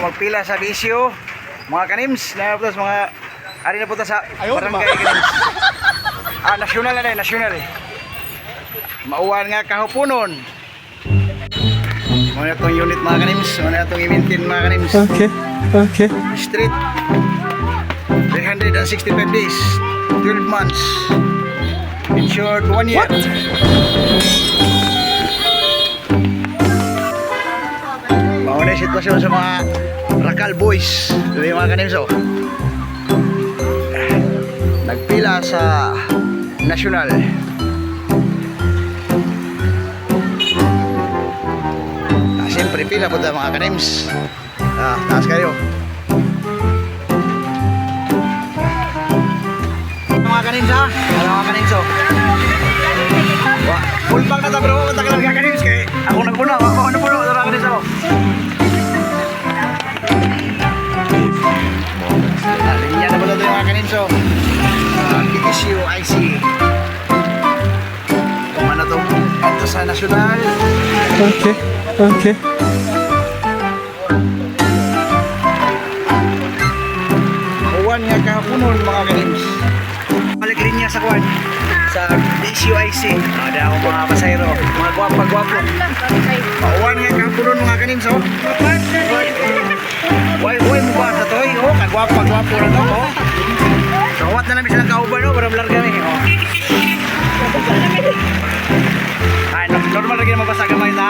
Magpila sa bisyo. Mga kanims, na po mga ari na po sa barangay kanims. Nasyonal na rin, nasyonal. Mauwan nga kahupunon. Muna itong unit mga kanims, muna itong i-maintain mga kanims. Okay. Street 365 days, 12 months. Insured 1 year. Mauna yung sitwasyon sa mga Rakal boys. Ito yung mga kanims oh. Nagpila sa nasyonal. Siyempre pila po tayo mga kanims. Taas kayo. Mga kanims ha. Mga kanims oh. Full pack na ta bro. Matagal mga kanims kay ako nagpuno. Ako nagpuno. Mga kanims ako. Linya na po tayo mga kanims oh. PSU IC. Kumana to. Ito sa nasyonal. Okay. Uwan nga kahaponon mga kanims. Balik rin niya sa kuwan. Sa DCUIC. Ada ako mga pasayro. Mga gwapa-gwapo. Uwan nga kahaponon mga kanims oh. Uy mo ba sa toy? Oh, kagwapa-gwapo na to oh. Kawat na namin silang kauban oh. Para vlog kami oh. Ay, normal lagi na mabasa gamay na